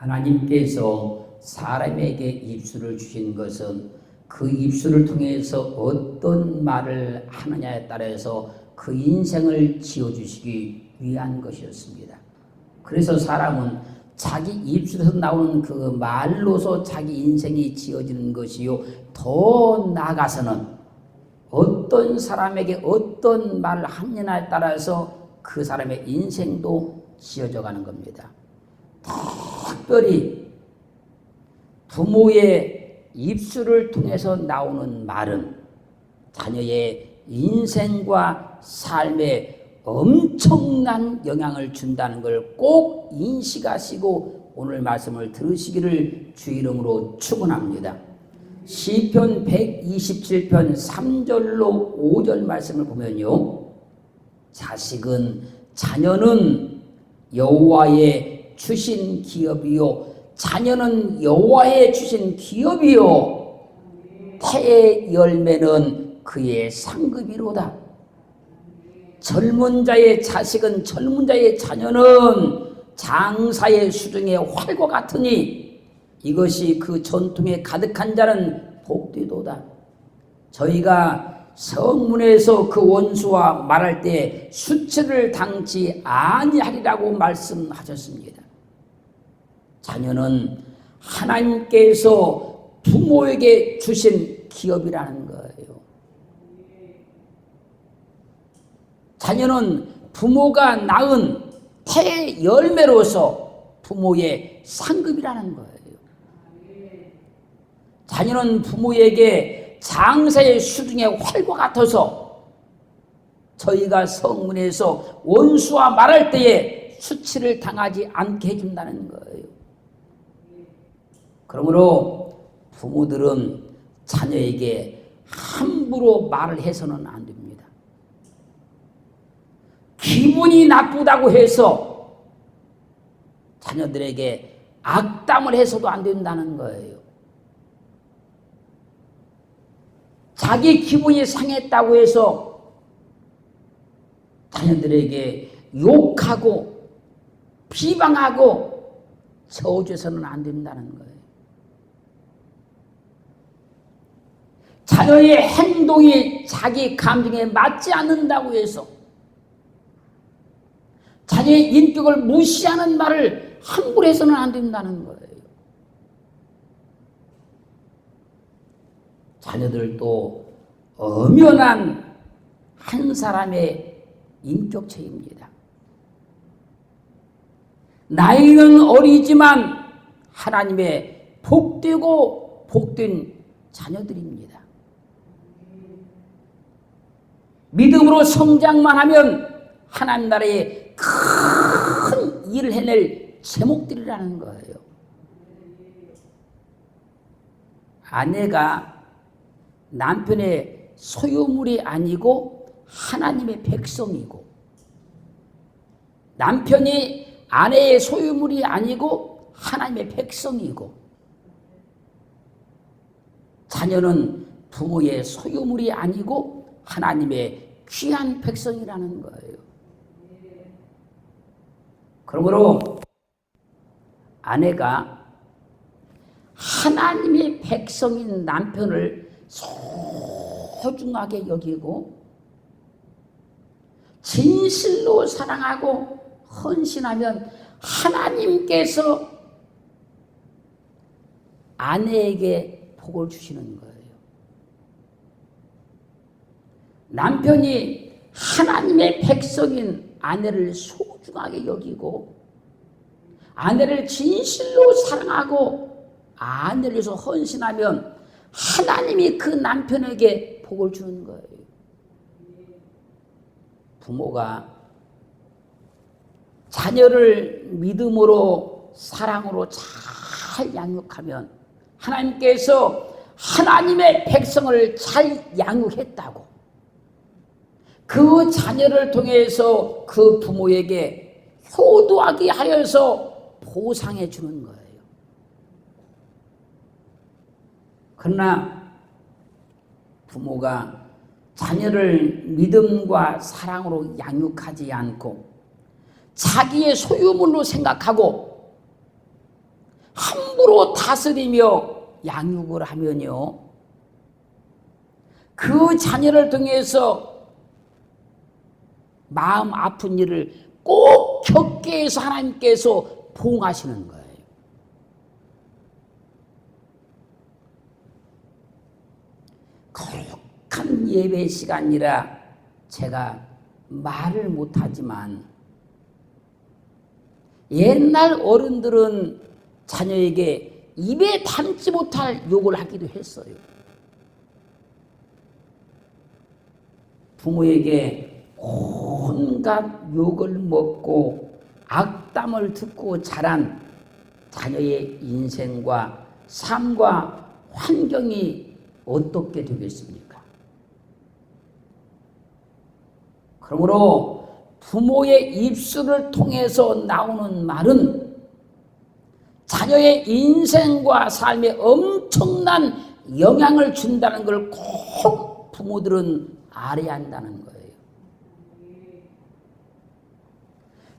하나님께서 사람에게 입술을 주신 것은 그 입술을 통해서 어떤 말을 하느냐에 따라서 그 인생을 지어주시기 위한 것이었습니다. 그래서 사람은 자기 입술에서 나오는 그 말로서 자기 인생이 지어지는 것이요, 더 나아가서는 어떤 사람에게 어떤 말을 하느냐에 따라서 그 사람의 인생도 지어져 가는 겁니다. 특별히 부모의 입술을 통해서 나오는 말은 자녀의 인생과 삶에 엄청난 영향을 준다는 걸 꼭 인식하시고 오늘 말씀을 들으시기를 주 이름으로 축원합니다. 시편 127편 3절로 5절 말씀을 보면요, 자녀는 여호와의 주신 기업이요, 자녀는 여호와의 주신 기업이요, 태의 열매는 그의 상급이로다. 젊은 자의 자식은, 젊은 자의 자녀는 장사의 수중의 활과 같으니 이것이 그 전통에 가득한 자는 복되도다. 저희가 성문에서 그 원수와 말할 때 수치를 당치 아니하리라고 말씀하셨습니다. 자녀는 하나님께서 부모에게 주신 기업이라는 거예요. 자녀는 부모가 낳은 태 열매로서 부모의 상급이라는 거예요. 자녀는 부모에게 장사의 수중의 활과 같아서 저희가 성문에서 원수와 말할 때에 수치를 당하지 않게 해준다는 거예요. 그러므로 부모들은 자녀에게 함부로 말을 해서는 안 됩니다. 기분이 나쁘다고 해서 자녀들에게 악담을 해서도 안 된다는 거예요. 자기 기분이 상했다고 해서 자녀들에게 욕하고 비방하고 저주해서는 안 된다는 거예요. 자녀의 행동이 자기 감정에 맞지 않는다고 해서 자녀의 인격을 무시하는 말을 함부로 해서는 안 된다는 거예요. 자녀들도 엄연한 한 사람의 인격체입니다. 나이는 어리지만 하나님의 복되고 복된 자녀들입니다. 믿음으로 성장만 하면 하나님 나라에 큰 일을 해낼 제목들이라는 거예요. 아내가 남편의 소유물이 아니고 하나님의 백성이고, 남편이 아내의 소유물이 아니고 하나님의 백성이고, 자녀는 부모의 소유물이 아니고 하나님의 귀한 백성이라는 거예요. 그러므로 아내가 하나님의 백성인 남편을 소중하게 여기고 진실로 사랑하고 헌신하면 하나님께서 아내에게 복을 주시는 거예요. 남편이 하나님의 백성인 아내를 소중하게 여기고 아내를 진실로 사랑하고 아내를 위해서 헌신하면 하나님이 그 남편에게 복을 주는 거예요. 부모가 자녀를 믿음으로 사랑으로 잘 양육하면 하나님께서 하나님의 백성을 잘 양육했다고 그 자녀를 통해서 그 부모에게 효도하게 하여서 보상해 주는 거예요. 그러나 부모가 자녀를 믿음과 사랑으로 양육하지 않고 자기의 소유물로 생각하고 함부로 다스리며 양육을 하면요, 그 자녀를 통해서 마음 아픈 일을 꼭 겪게 해서 하나님께서 보응하시는 거예요. 거룩한 예배 시간이라 제가 말을 못하지만 옛날 어른들은 자녀에게 입에 담지 못할 욕을 하기도 했어요. 부모에게 온갖 욕을 먹고 악담을 듣고 자란 자녀의 인생과 삶과 환경이 어떻게 되겠습니까? 그러므로 부모의 입술을 통해서 나오는 말은 자녀의 인생과 삶에 엄청난 영향을 준다는 걸 꼭 부모들은 알아야 한다는 거예요.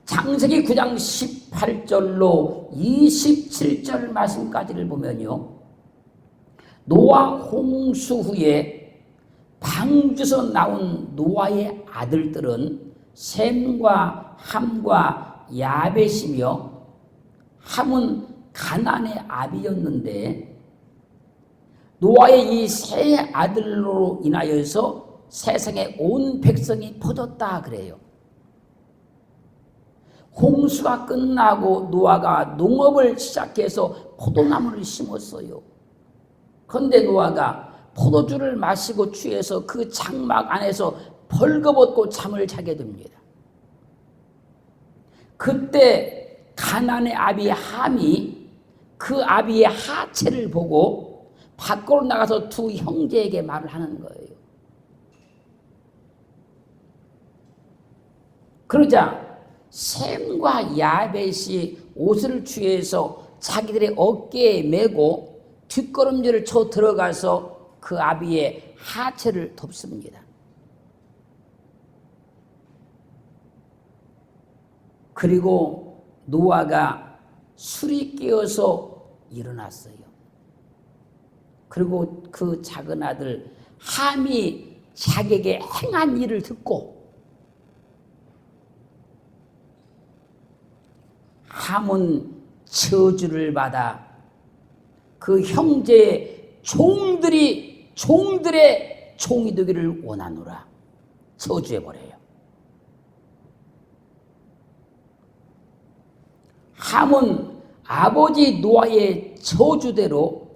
창세기 9장 18절로 27절 말씀까지를 보면요, 노아 홍수 후에 방주에서 나온 노아의 아들들은 셈과 함과 야벳이며, 함은 가나안의 아비였는데 노아의 이 세 아들로 인하여서 세상에 온 백성이 퍼졌다 그래요. 홍수가 끝나고 노아가 농업을 시작해서 포도나무를 심었어요. 그런데 노아가 포도주를 마시고 취해서 그 장막 안에서 벌거벗고 잠을 자게 됩니다. 그때 가나안의 아비 함이 그 아비의 하체를 보고 밖으로 나가서 두 형제에게 말을 하는 거예요. 그러자 셈과 야벳이 옷을 취해서 자기들의 어깨에 메고 뒷걸음질을 쳐 들어가서 그 아비의 하체를 덮습니다. 그리고 노아가 술이 깨어서 일어났어요. 그리고 그 작은 아들 함이 자기에게 행한 일을 듣고 함은 저주를 받아 그 형제의 종들의 종이 되기를 원하노라 저주해버려요. 함은 아버지 노아의 저주대로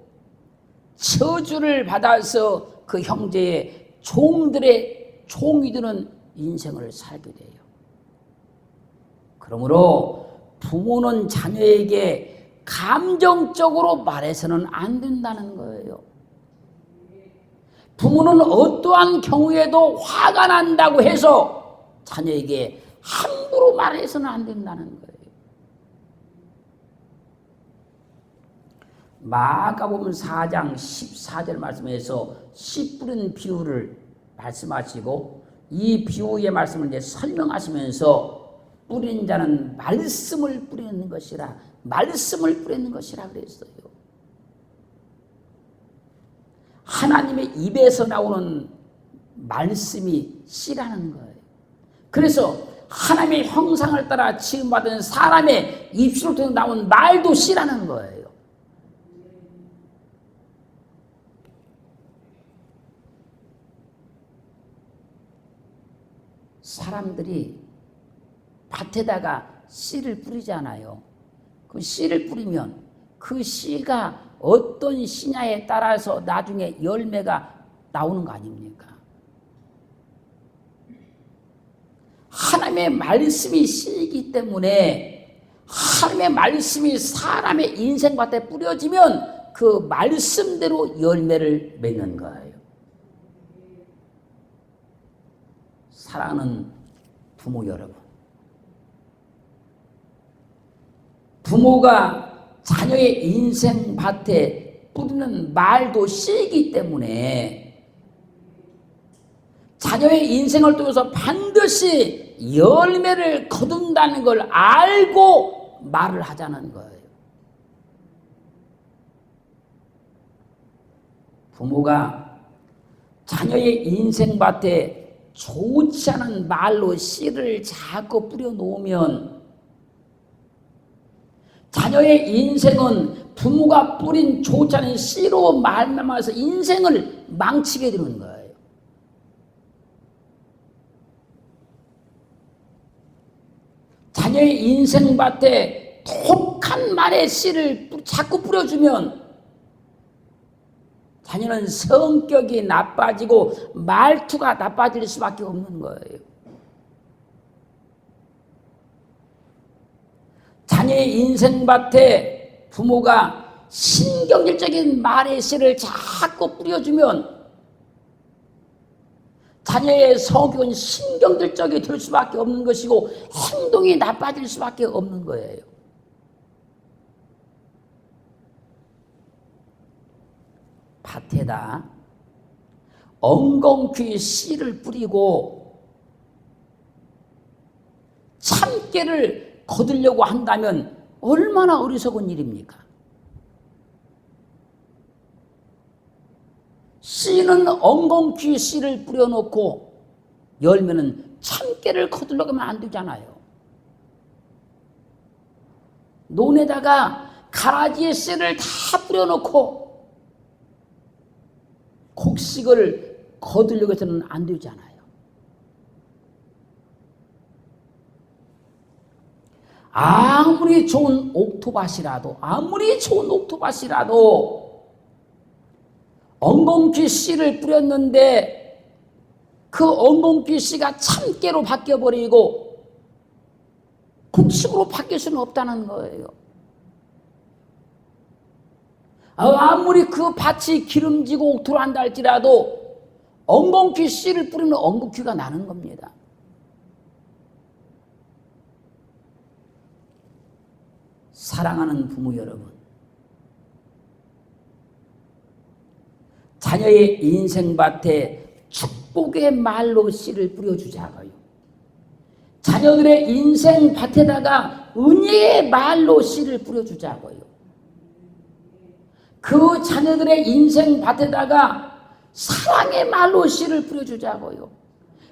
저주를 받아서 그 형제의 종들의 종이 되는 인생을 살게 돼요. 그러므로 부모는 자녀에게 감정적으로 말해서는 안 된다는 거예요. 부모는 어떠한 경우에도 화가 난다고 해서 자녀에게 함부로 말해서는 안 된다는 거예요. 마가복음 4장 14절 말씀에서 씨 뿌린 비유를 말씀하시고 이 비유의 말씀을 이제 설명하시면서 뿌리는 자는 말씀을 뿌리는 것이라, 말씀을 뿌리는 것이라 그랬어요. 하나님의 입에서 나오는 말씀이 씨라는 거예요. 그래서 하나님의 형상을 따라 지음받은 사람의 입술을 통해 나온 말도 씨라는 거예요. 사람들이 밭에다가 씨를 뿌리잖아요. 그 씨를 뿌리면 그 씨가 어떤 씨냐에 따라서 나중에 열매가 나오는 거 아닙니까? 하나님의 말씀이 씨이기 때문에 하나님의 말씀이 사람의 인생밭에 뿌려지면 그 말씀대로 열매를 맺는 거예요. 사랑하는 부모 여러분, 부모가 자녀의 인생밭에 뿌리는 말도 씨이기 때문에 자녀의 인생을 통해서 반드시 열매를 거둔다는 걸 알고 말을 하자는 거예요. 부모가 자녀의 인생밭에 좋지 않은 말로 씨를 자꾸 뿌려놓으면 자녀의 인생은 부모가 뿌린 좋지 않은 씨로 말미암아서 인생을 망치게 되는 거예요. 자녀의 인생밭에 독한 말의 씨를 자꾸 뿌려주면 자녀는 성격이 나빠지고 말투가 나빠질 수밖에 없는 거예요. 자녀의 인생밭에 부모가 신경질적인 말의 씨를 자꾸 뿌려주면 자녀의 성격은 신경질적이 될 수밖에 없는 것이고 행동이 나빠질 수밖에 없는 거예요. 밭에다 엉겅퀴 씨를 뿌리고 참깨를 거두려고 한다면 얼마나 어리석은 일입니까? 씨는 엉겅퀴 씨를 뿌려놓고 열매는 참깨를 거두려고 하면 안 되잖아요. 논에다가 가라지의 씨를 다 뿌려놓고 곡식을 거두려고 해서는 안 되잖아요. 아무리 좋은 옥토밭이라도 엉겅퀴 씨를 뿌렸는데 그 엉겅퀴 씨가 참깨로 바뀌어버리고 곡식으로 바뀔 수는 없다는 거예요. 아무리 그 밭이 기름지고 옥토로 한다 할지라도 엉겅퀴 씨를 뿌리면 엉겅퀴가 나는 겁니다. 사랑하는 부모 여러분, 자녀의 인생밭에 축복의 말로 씨를 뿌려주자고요. 자녀들의 인생밭에다가 은혜의 말로 씨를 뿌려주자고요. 그 자녀들의 인생밭에다가 사랑의 말로 씨를 뿌려주자고요.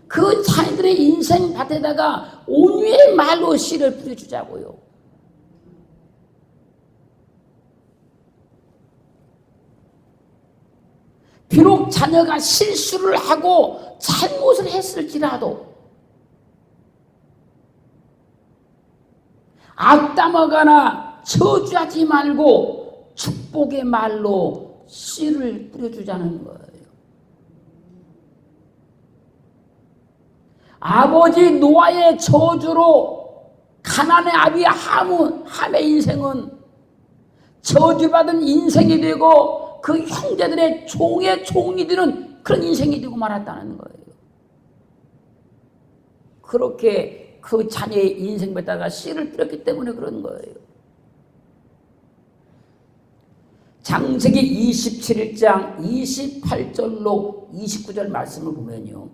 그 자녀들의 인생밭에다가 온유의 말로 씨를 뿌려주자고요. 비록 자녀가 실수를 하고 잘못을 했을지라도 악담하거나 저주하지 말고 축복의 말로 씨를 뿌려주자는 거예요. 아버지 노아의 저주로 가나안의 아비 함의 인생은 저주받은 인생이 되고 그 형제들의 종의 종이 되는 그런 인생이 되고 말았다는 거예요. 그렇게 그 자녀의 인생에다가 씨를 뿌렸기 때문에 그런 거예요. 창세기 27장 28절로 29절 말씀을 보면요,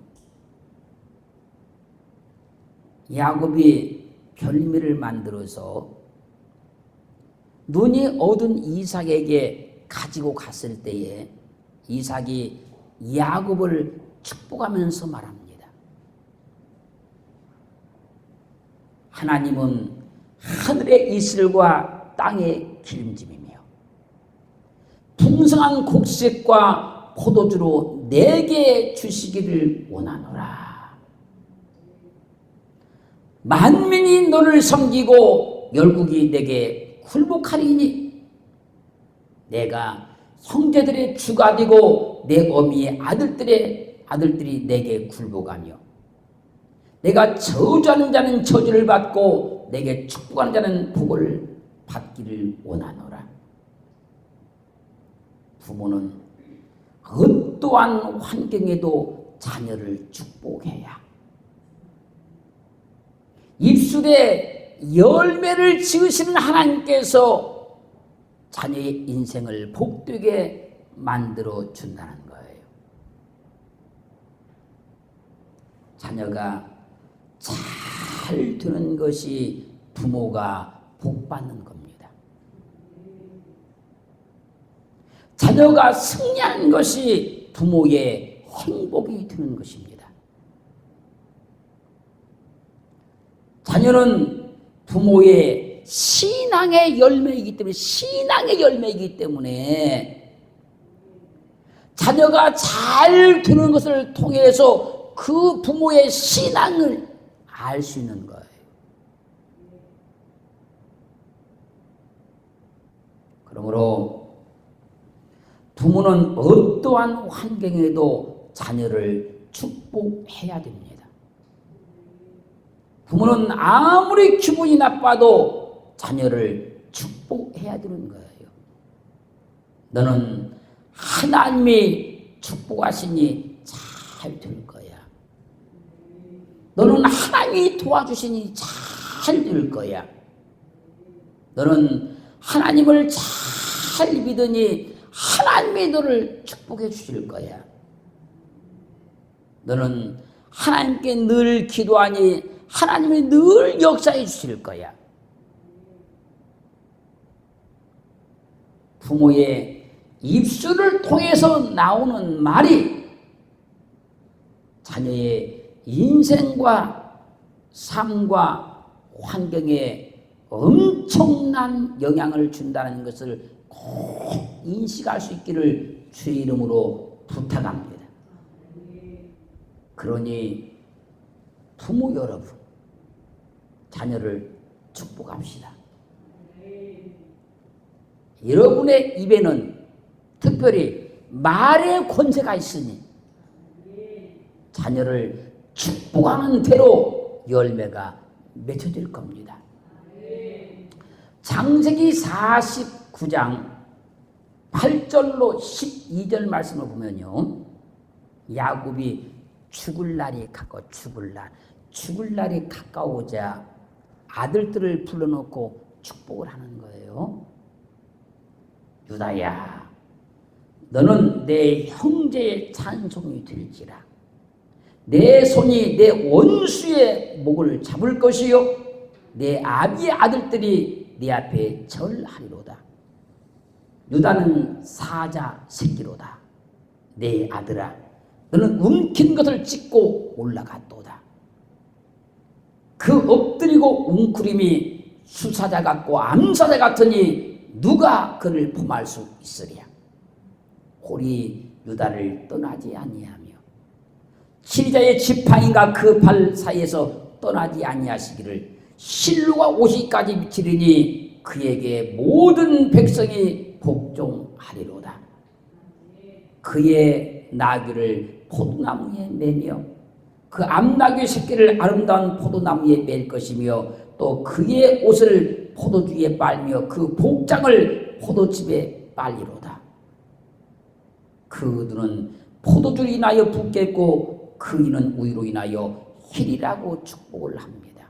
야곱이 별미를 만들어서 눈이 어두운 이삭에게 가지고 갔을 때에 이삭이 야곱을 축복하면서 말합니다. 하나님은 하늘의 이슬과 땅의 기름짐이며 풍성한 곡식과 포도주로 내게 주시기를 원하노라. 만민이 너를 섬기고 열국이 내게 굴복하리니 내가 형제들의 주가 되고 내 어미의 아들들이 내게 굴복하며 내가 저주하는 자는 저주를 받고 내게 축복하는 자는 복을 받기를 원하노라. 부모는 어떠한 환경에도 자녀를 축복해야 입술에 열매를 지으시는 하나님께서 자녀의 인생을 복되게 만들어 준다는 거예요. 자녀가 잘 되는 것이 부모가 복 받는 겁니다. 자녀가 승리하는 것이 부모의 행복이 되는 것입니다. 자녀는 부모의 신앙의 열매이기 때문에 자녀가 잘 되는 것을 통해서 그 부모의 신앙을 알 수 있는 거예요. 그러므로 부모는 어떠한 환경에도 자녀를 축복해야 됩니다. 부모는 아무리 기분이 나빠도 자녀를 축복해야 되는 거예요. 너는 하나님이 축복하시니 잘 될 거야. 너는 하나님이 도와주시니 잘 될 거야. 너는 하나님을 잘 믿으니 하나님이 너를 축복해 주실 거야. 너는 하나님께 늘 기도하니 하나님이 늘 역사해 주실 거야. 부모의 입술을 통해서 나오는 말이 자녀의 인생과 삶과 환경에 엄청난 영향을 준다는 것을 꼭 인식할 수 있기를 주의 이름으로 부탁합니다. 그러니 부모 여러분, 자녀를 축복합시다. 여러분의 입에는 특별히 말의 권세가 있으니 자녀를 축복하는 대로 열매가 맺혀질 겁니다. 창세기 49장 8절로 12절 말씀을 보면요, 야곱이 죽을 날이 가까우자 아들들을 불러놓고 축복을 하는 거예요. 유다야, 너는 내 형제의 찬송이 될지라. 내 손이 내 원수의 목을 잡을 것이요 내 아비의 아들들이 네 앞에 절하리로다. 유다는 사자 새끼로다. 내 아들아, 너는 움킨 것을 찢고 올라갔도다. 그 엎드리고 웅크림이 수사자 같고 암사자 같으니 누가 그를 범할 수 있으랴. 홀이 유다를 떠나지 아니하며 치리자의 지팡이가 그 발 사이에서 떠나지 아니하시기를 실로가 오시기까지 미치리니 그에게 모든 백성이 복종하리로다. 그의 나귀를 포도나무에 매며 그 암나귀의 새끼를 아름다운 포도나무에 맬 것이며 또 그의 옷을 포도주에 빨며 그 복장을 포도즙에 빨리로다. 그 눈은 포도주로 인하여 붓겠고 그 이는 우유로 인하여 희리라고 축복을 합니다.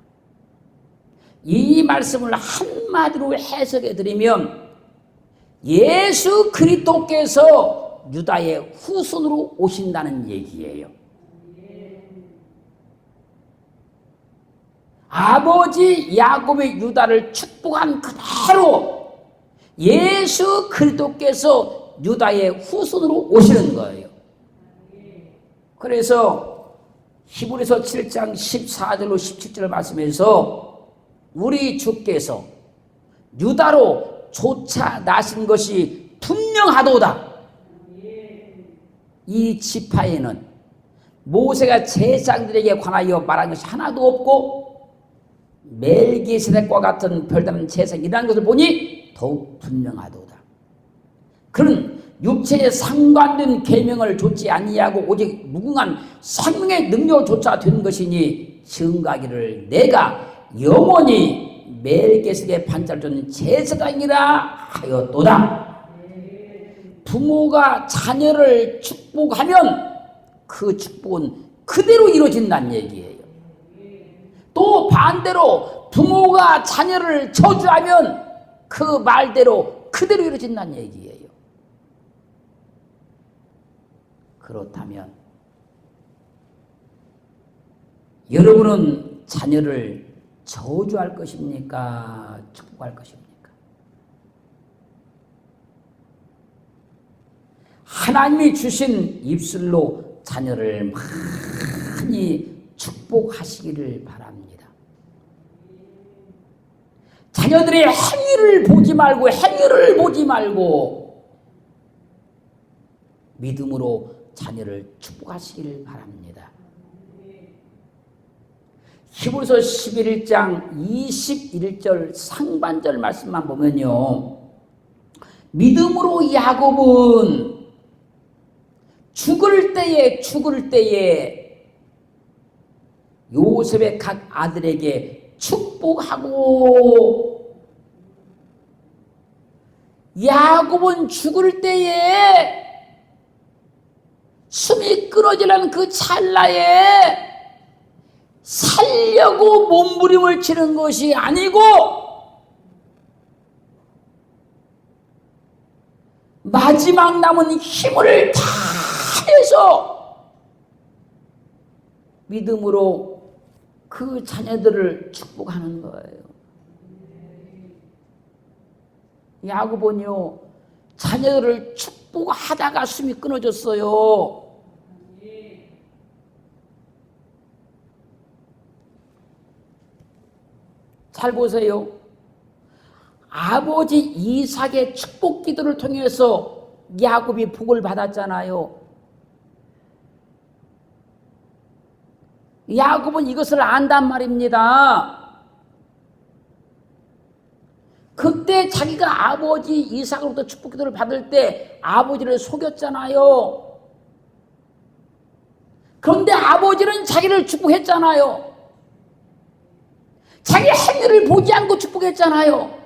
이 말씀을 한마디로 해석해 드리면 예수 그리스도께서 유다의 후손으로 오신다는 얘기예요. 아버지 야곱의 유다를 축복한 그대로 예수 그리스도께서 유다의 후손으로 오시는 거예요. 그래서 히브리서 7장 14절로 17절 말씀에서 우리 주께서 유다로 쫓아나신 것이 분명하도다. 이 지파에는 모세가 제사장들에게 관하여 말한 것이 하나도 없고 멜기세덱과 같은 별다른 제사장이라는 것을 보니 더욱 분명하도다. 그는 육체에 상관된 계명을 좇지 아니하고 오직 무궁한 생명의 능력을 좇아 된 것이니 증가하기를 내가 영원히 멜기세덱의 판자를 준 제사장이라 하였도다. 부모가 자녀를 축복하면 그 축복은 그대로 이루어진다는 얘기예요. 또 반대로 부모가 자녀를 저주하면 그 말대로 그대로 이루어진다는 얘기예요. 그렇다면 여러분은 자녀를 저주할 것입니까? 축복할 것입니까? 하나님이 주신 입술로 자녀를 많이 축복하시기를 바랍니다. 자녀들의 행위를 보지 말고 믿음으로 자녀를 축복하시기를 바랍니다. 히브리서 11장 21절 상반절 말씀만 보면요, 믿음으로 야곱은 죽을 때에 요셉의 각 아들에게 축복하고, 야곱은 죽을 때에 숨이 끊어지는 그 찰나에 살려고 몸부림을 치는 것이 아니고 마지막 남은 힘을 다해서 믿음으로 그 자녀들을 축복하는 거예요. 야곱은요, 자녀들을 축복하다가 숨이 끊어졌어요. 잘 보세요. 아버지 이삭의 축복 기도를 통해서 야곱이 복을 받았잖아요. 야곱은 이것을 안단 말입니다. 그때 자기가 아버지 이삭으로부터 축복 기도를 받을 때 아버지를 속였잖아요. 그런데 아버지는 자기를 축복했잖아요. 자기 행위를 보지 않고 축복했잖아요.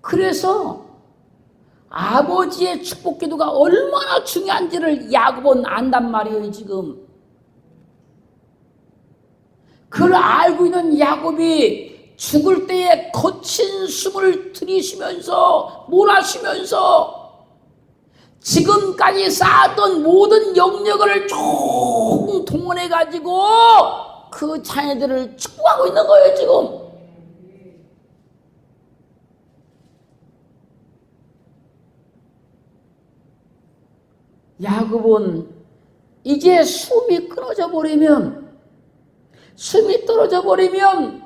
그래서 아버지의 축복 기도가 얼마나 중요한지를 야곱은 안단 말이에요, 지금. 그걸 알고 있는 야곱이 죽을 때에 거친 숨을 들이쉬면서 몰아쉬면서 지금까지 쌓았던 모든 영역을 총 동원해가지고 그 자녀들을 축복하고 있는 거예요, 지금. 야곱은 이제 숨이 끊어져 버리면, 숨이 떨어져 버리면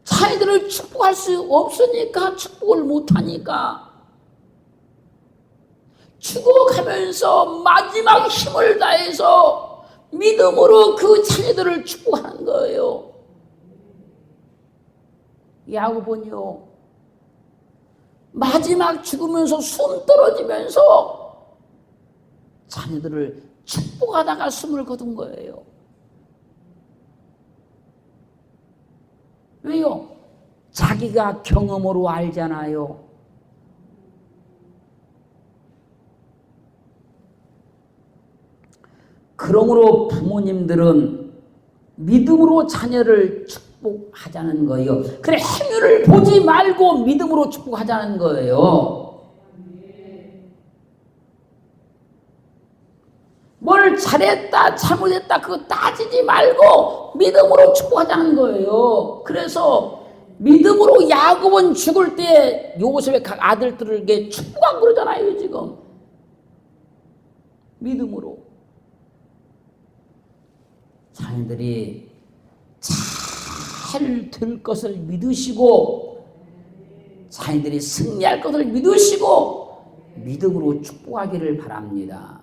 자녀들을 축복할 수 없으니까, 축복을 못하니까 죽어가면서 마지막 힘을 다해서 믿음으로 그 자녀들을 축복하는 거예요. 야곱은요, 마지막 죽으면서 숨 떨어지면서 자녀들을 축복하다가 숨을 거둔 거예요. 왜요? 자기가 경험으로 알잖아요. 그러므로 부모님들은 믿음으로 자녀를 축복하자는 거예요. 그래, 행위를 보지 말고 믿음으로 축복하자는 거예요. 뭘 잘했다 잘못했다 그거 따지지 말고 믿음으로 축복하자는 거예요. 그래서 믿음으로 야곱은 죽을 때 요셉의 각 아들들에게 축복하고 그러잖아요, 지금. 믿음으로. 자녀들이 잘 될 것을 믿으시고, 자녀들이 승리할 것을 믿으시고 믿음으로 축복하기를 바랍니다.